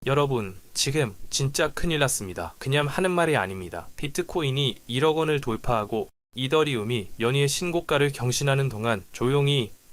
여러분, 지금 진짜 큰일 났습니다. 그냥 하는 말이 아닙니다. 비트코인이 1억 원을 돌파하고 이더리움이 연이어 신고가를 경신하는 동안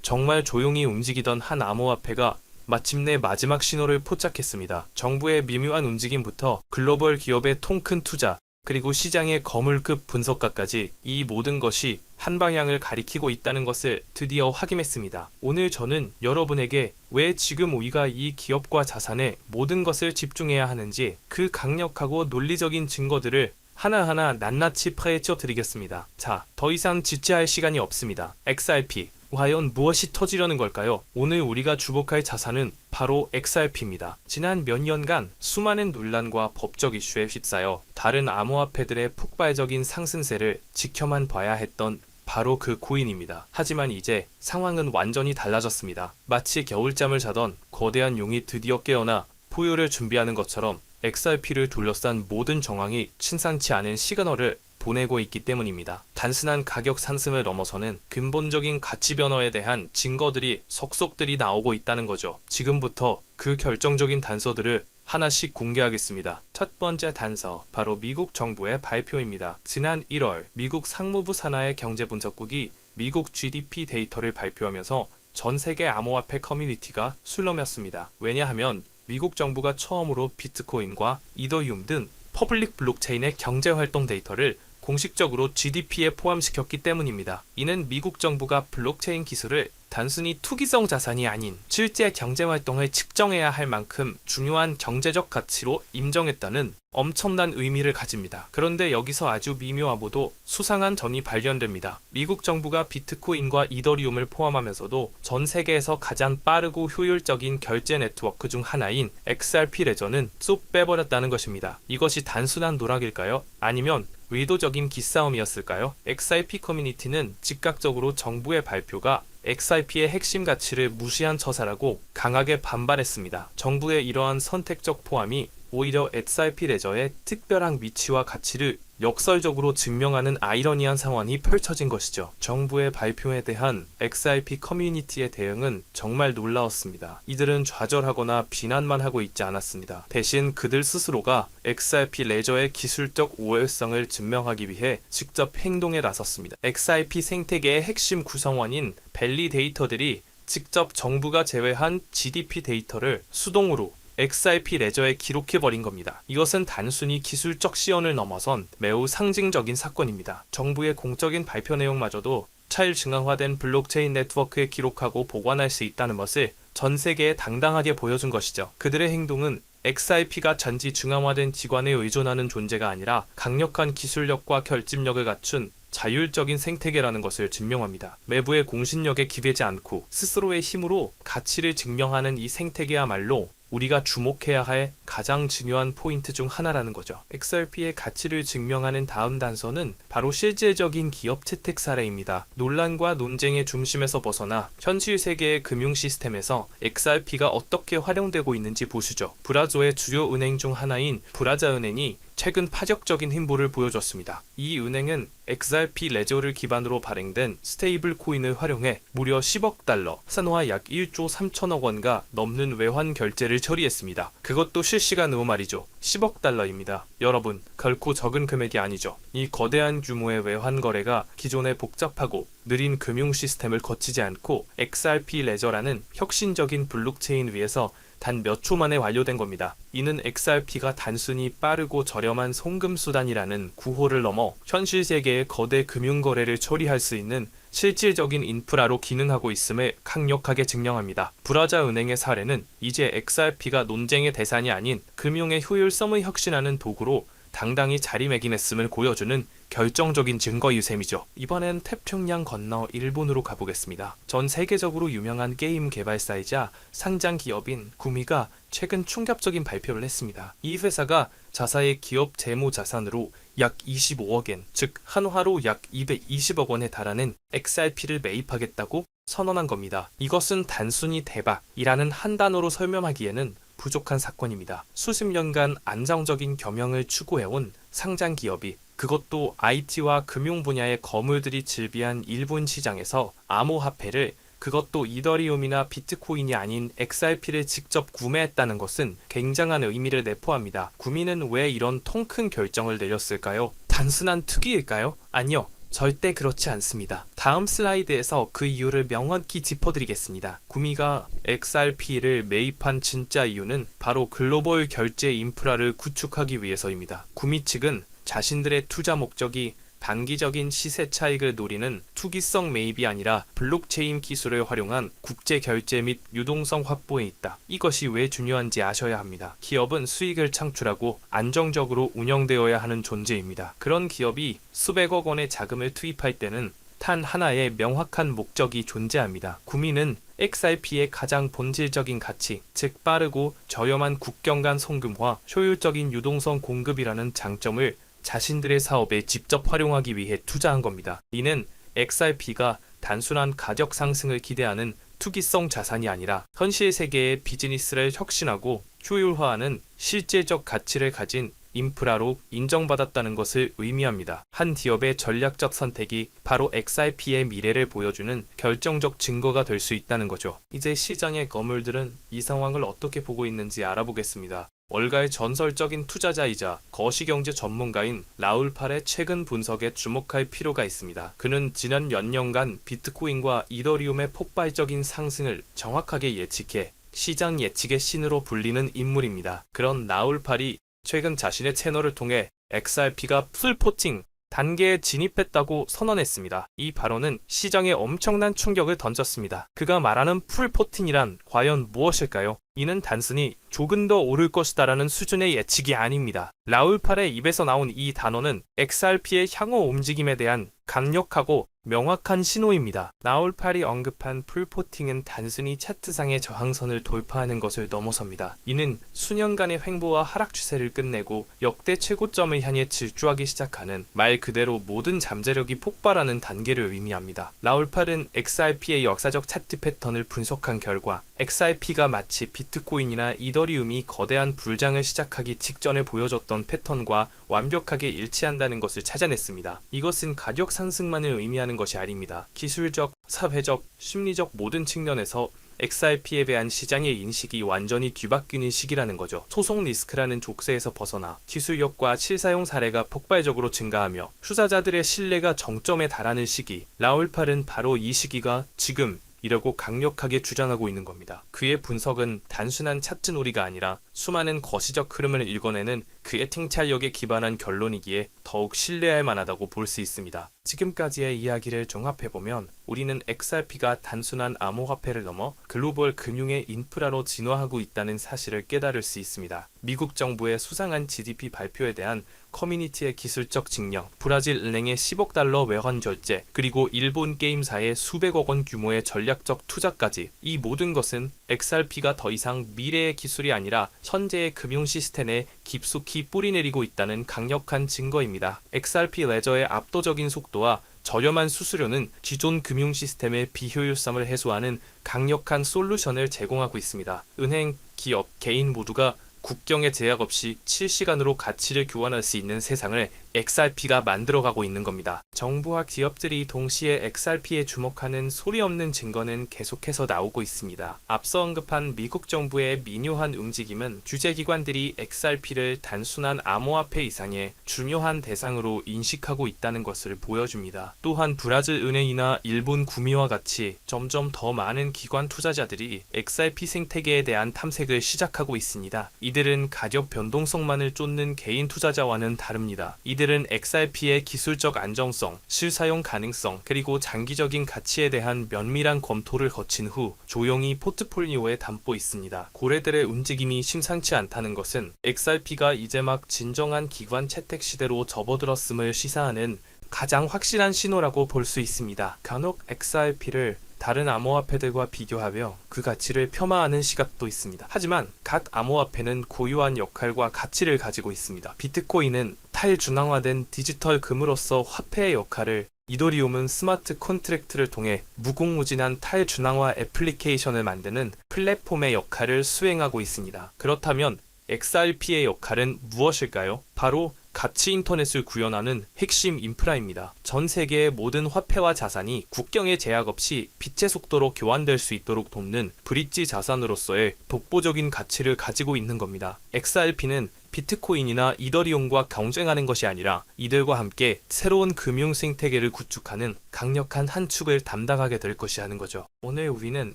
정말 조용히 움직이던 한 암호화폐가 마침내 마지막 신호를 포착했습니다. 정부의 미묘한 움직임부터 글로벌 기업의 통큰 투자, 그리고 시장의 거물급 분석가까지 이 모든 것이 한 방향을 가리키고 있다는 것을 드디어 확인했습니다. 오늘 저는 여러분에게 왜 지금 우리가 이 기업과 자산에 모든 것을 집중해야 하는지 그 강력하고 논리적인 증거들을 하나하나 낱낱이 파헤쳐 드리겠습니다. 자, 더 이상 지체할 시간이 없습니다. XRP, 과연 무엇이 터지려는 걸까요? 오늘 우리가 주목할 자산은 바로 XRP입니다. 지난 몇 년간 수많은 논란과 법적 이슈에 휩싸여 다른 암호화폐들의 폭발적인 상승세를 지켜만 봐야 했던 바로 그 코인입니다. 하지만 이제 상황은 완전히 달라졌습니다. 마치 겨울잠을 자던 거대한 용이 드디어 깨어나 포효를 준비하는 것처럼 XRP를 둘러싼 모든 정황이 심상치 않은 시그널을 보내고 있기 때문입니다. 단순한 가격 상승을 넘어서는 근본적인 가치 변화에 대한 증거들이 속속들이 나오고 있다는 거죠. 지금부터 그 결정적인 단서들을 하나씩 공개하겠습니다. 첫 번째 단서, 바로 미국 정부의 발표입니다. 지난 1월 미국 상무부 산하의 경제분석국이 미국 GDP 데이터를 발표하면서 전 세계 암호화폐 커뮤니티가 술렁였습니다. 왜냐하면 미국 정부가 처음으로 비트코인과 이더리움 등 퍼블릭 블록체인의 경제활동 데이터를 공식적으로 GDP에 포함시켰기 때문입니다. 이는 미국 정부가 블록체인 기술을 단순히 투기성 자산이 아닌 실제 경제활동을 측정해야 할 만큼 중요한 경제적 가치로 인정했다는 엄청난 의미를 가집니다. 그런데 여기서 아주 미묘하고도 수상한 점이 발견됩니다. 미국 정부가 비트코인과 이더리움을 포함하면서도 전 세계에서 가장 빠르고 효율적인 결제 네트워크 중 하나인 XRP 레저는 쏙 빼버렸다는 것입니다. 이것이 단순한 노락일까요? 아니면 의도적인 기싸움이었을까요? XRP 커뮤니티는 즉각적으로 정부의 발표가 XRP의 핵심 가치를 무시한 처사라고 강하게 반발했습니다. 정부의 이러한 선택적 포함이 오히려 XRP 레저의 특별한 위치와 가치를 역설적으로 증명하는 아이러니한 상황이 펼쳐진 것이죠. 정부의 발표에 대한 XRP 커뮤니티의 대응은 정말 놀라웠습니다. 이들은 좌절하거나 비난만 하고 있지 않았습니다. 대신 그들 스스로가 XRP 레저의 기술적 우월성을 증명하기 위해 직접 행동에 나섰습니다. XRP 생태계의 핵심 구성원인 밸리데이터들이 직접 정부가 제외한 GDP 데이터를 수동으로 XRP 레저에 기록해버린 겁니다. 이것은 단순히 기술적 시연을 넘어선 매우 상징적인 사건입니다. 정부의 공적인 발표 내용마저도 차일증강화된 블록체인 네트워크에 기록하고 보관할 수 있다는 것을 전 세계에 당당하게 보여준 것이죠. 그들의 행동은 XRP가 전지 중앙화된 기관에 의존하는 존재가 아니라 강력한 기술력과 결집력을 갖춘 자율적인 생태계라는 것을 증명합니다. 외부의 공신력에 기대지 않고 스스로의 힘으로 가치를 증명하는 이 생태계야말로 우리가 주목해야 할 가장 중요한 포인트 중 하나라는 거죠. XRP의 가치를 증명하는 다음 단서는 바로 실질적인 기업 채택 사례입니다. 논란과 논쟁의 중심에서 벗어나 현실 세계의 금융 시스템에서 XRP가 어떻게 활용되고 있는지 보시죠. 브라조의 주요 은행 중 하나인 브라자은행이 최근 파격적인 행보를 보여줬습니다. 이 은행은 XRP 레저를 기반으로 발행된 스테이블 코인을 활용해 무려 10억 달러, 산화 약 1조 3천억 원가 넘는 외환 결제를 처리했습니다. 그것도 실시간으로 말이죠. 10억 달러입니다. 여러분, 결코 적은 금액이 아니죠. 이 거대한 규모의 외환 거래가 기존의 복잡하고 느린 금융 시스템을 거치지 않고 XRP 레저라는 혁신적인 블록체인 위에서 단 몇 초 만에 완료된 겁니다. 이는 XRP가 단순히 빠르고 저렴한 송금 수단이라는 구호를 넘어 현실 세계의 거대 금융 거래를 처리할 수 있는 실질적인 인프라로 기능하고 있음을 강력하게 증명합니다. 브라자 은행의 사례는 이제 XRP가 논쟁의 대상이 아닌 금융의 효율성을 혁신하는 도구로 당당히 자리매김했음을 보여주는 결정적인 증거일 셈이죠. 이번엔 태평양 건너 일본으로 가보겠습니다. 전 세계적으로 유명한 게임 개발사이자 상장 기업인 구미가 최근 충격적인 발표를 했습니다. 이 회사가 자사의 기업 재무 자산으로 약 25억엔, 즉 한화로 약 220억 원에 달하는 XRP를 매입하겠다고 선언한 겁니다. 이것은 단순히 대박이라는 한 단어로 설명하기에는 부족한 사건입니다. 수십 년간 안정적인 경영을 추구해온 상장 기업이, 그것도 IT와 금융 분야의 거물들이 즐비한 일본 시장에서 암호화폐를 그것도 이더리움이나 비트코인이 아닌 XRP를 직접 구매했다는 것은 굉장한 의미를 내포합니다. 구미는 왜 이런 통 큰 결정을 내렸을까요? 단순한 투기일까요? 아니요. 절대 그렇지 않습니다. 다음 슬라이드에서 그 이유를 명확히 짚어드리겠습니다. 구미가 XRP를 매입한 진짜 이유는 바로 글로벌 결제 인프라를 구축하기 위해서입니다. 구미 측은 자신들의 투자 목적이 단기적인 시세 차익을 노리는 투기성 매입이 아니라 블록체인 기술을 활용한 국제 결제 및 유동성 확보에 있다. 이것이 왜 중요한지 아셔야 합니다. 기업은 수익을 창출하고 안정적으로 운영되어야 하는 존재입니다. 그런 기업이 수백억 원의 자금을 투입할 때는 단 하나의 명확한 목적이 존재합니다. 구미는 XRP의 가장 본질적인 가치, 즉 빠르고 저렴한 국경 간 송금과 효율적인 유동성 공급이라는 장점을 자신들의 사업에 직접 활용하기 위해 투자한 겁니다. 이는 XRP가 단순한 가격 상승을 기대하는 투기성 자산이 아니라 현실 세계의 비즈니스를 혁신하고 효율화하는 실제적 가치를 가진 인프라로 인정받았다는 것을 의미합니다. 한 기업의 전략적 선택이 바로 XRP의 미래를 보여주는 결정적 증거가 될 수 있다는 거죠. 이제 시장의 거물들은 이 상황을 어떻게 보고 있는지 알아보겠습니다. 월가의 전설적인 투자자이자 거시경제 전문가인 라울 팔의 최근 분석에 주목할 필요가 있습니다. 그는 지난 몇 년간 비트코인과 이더리움의 폭발적인 상승을 정확하게 예측해 시장 예측의 신으로 불리는 인물입니다. 그런 라울 팔이 최근 자신의 채널을 통해 XRP가 풀포팅 단계에 진입했다고 선언했습니다. 이 발언은 시장에 엄청난 충격을 던졌습니다. 그가 말하는 풀포팅이란 과연 무엇일까요? 이는 단순히 조금 더 오를 것이다라는 수준의 예측이 아닙니다. 라울 팔의 입에서 나온 이 단어는 XRP의 향후 움직임에 대한 강력하고 명확한 신호입니다. 라울 팔이 언급한 풀포팅은 단순히 차트상의 저항선을 돌파하는 것을 넘어섭니다. 이는 수년간의 횡보와 하락 추세를 끝내고 역대 최고점을 향해 질주하기 시작하는 말 그대로 모든 잠재력이 폭발하는 단계를 의미합니다. 라울 팔은 XRP의 역사적 차트 패턴을 분석한 결과 XRP가 마치 비트코인이나 이더리움이 거대한 불장을 시작하기 직전에 보여줬던 패턴과 완벽하게 일치한다는 것을 찾아냈습니다. 이것은 가격 상승만을 의미하는 것이 아닙니다. 기술적, 사회적, 심리적 모든 측면에서 XRP에 대한 시장의 인식이 완전히 뒤바뀌는 시기라는 거죠. 소송 리스크라는 족쇄에서 벗어나 기술력과 실사용 사례가 폭발적으로 증가하며 투자자들의 신뢰가 정점에 달하는 시기, 라울 팔은 바로 이 시기가 지금 이라고 강력하게 주장하고 있는 겁니다. 그의 분석은 단순한 차트놀이가 아니라 수많은 거시적 흐름을 읽어내는 그의 통찰력에 기반한 결론이기에 더욱 신뢰할 만하다고 볼 수 있습니다. 지금까지의 이야기를 종합해보면 우리는 XRP가 단순한 암호화폐를 넘어 글로벌 금융의 인프라로 진화하고 있다는 사실을 깨달을 수 있습니다. 미국 정부의 수상한 GDP 발표에 대한 커뮤니티의 기술적 증명, 브라질 은행의 10억 달러 외환 결제, 그리고 일본 게임사의 수백억 원 규모의 전략적 투자까지 이 모든 것은 XRP가 더 이상 미래의 기술이 아니라 현재의 금융 시스템에 깊숙이 뿌리내리고 있다는 강력한 증거입니다. XRP 레저의 압도적인 속도와 저렴한 수수료는 기존 금융 시스템의 비효율성을 해소하는 강력한 솔루션을 제공하고 있습니다. 은행, 기업, 개인 모두가 국경의 제약 없이 실시간으로 가치를 교환할 수 있는 세상을 XRP가 만들어가고 있는 겁니다. 정부와 기업들이 동시에 XRP에 주목하는 소리 없는 증거는 계속해서 나오고 있습니다. 앞서 언급한 미국 정부의 미묘한 움직임은 규제기관들이 XRP를 단순한 암호화폐 이상의 중요한 대상으로 인식하고 있다는 것을 보여줍니다. 또한 브라질 은행이나 일본 구미와 같이 점점 더 많은 기관 투자자들이 XRP 생태계에 대한 탐색을 시작하고 있습니다. 이들은 가격 변동성만을 쫓는 개인 투자자와는 다릅니다. 이들은 XRP의 기술적 안정성, 실사용 가능성, 그리고 장기적인 가치에 대한 면밀한 검토를 거친 후 조용히 포트폴리오에 담고 있습니다. 고래들의 움직임이 심상치 않다는 것은 XRP가 이제 막 진정한 기관 채택 시대로 접어들었음을 시사하는 가장 확실한 신호라고 볼 수 있습니다. 간혹 XRP를 다른 암호화폐들과 비교하며 그 가치를 폄하하는 시각도 있습니다. 하지만 각 암호화폐는 고유한 역할과 가치를 가지고 있습니다. 비트코인은 탈중앙화된 디지털 금으로서 화폐의 역할을, 이더리움은 스마트 컨트랙트를 통해 무궁무진한 탈중앙화 애플리케이션을 만드는 플랫폼의 역할을 수행하고 있습니다. 그렇다면 XRP의 역할은 무엇일까요? 바로 가치 인터넷을 구현하는 핵심 인프라입니다. 전 세계의 모든 화폐와 자산이 국경의 제약 없이 빛의 속도로 교환될 수 있도록 돕는 브릿지 자산으로서의 독보적인 가치를 가지고 있는 겁니다. XRP는 비트코인이나 이더리움과 경쟁하는 것이 아니라 이들과 함께 새로운 금융 생태계를 구축하는 강력한 한 축을 담당하게 될 것이라는 거죠. 오늘 우리는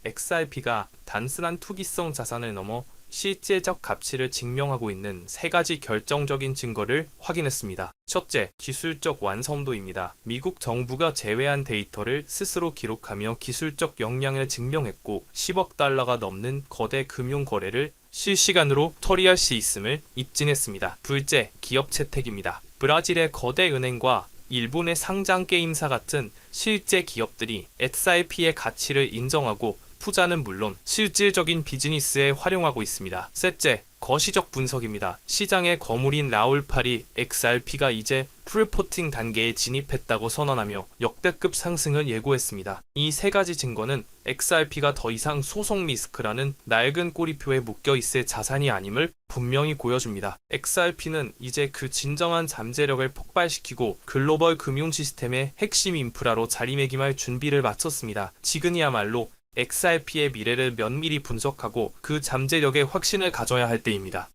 XRP가 단순한 투기성 자산을 넘어 실제적 가치를 증명하고 있는 세 가지 결정적인 증거를 확인했습니다. 첫째, 기술적 완성도입니다. 미국 정부가 제외한 데이터를 스스로 기록하며 기술적 역량을 증명했고 10억 달러가 넘는 거대 금융 거래를 실시간으로 처리할 수 있음을 입증했습니다. 둘째, 기업 채택입니다. 브라질의 거대 은행과 일본의 상장 게임사 같은 실제 기업들이 XRP의 가치를 인정하고 투자는 물론 실질적인 비즈니스에 활용하고 있습니다. 셋째, 거시적 분석입니다. 시장의 거물인 라울팔이 XRP가 이제 풀포팅 단계에 진입했다고 선언하며 역대급 상승을 예고했습니다. 이 세 가지 증거는 XRP가 더 이상 소송 리스크라는 낡은 꼬리표에 묶여있을 자산이 아님을 분명히 보여줍니다. XRP는 이제 그 진정한 잠재력을 폭발시키고 글로벌 금융 시스템의 핵심 인프라로 자리매김할 준비를 마쳤습니다. 지금이야말로 XRP의 미래를 면밀히 분석하고 그 잠재력에 확신을 가져야 할 때입니다.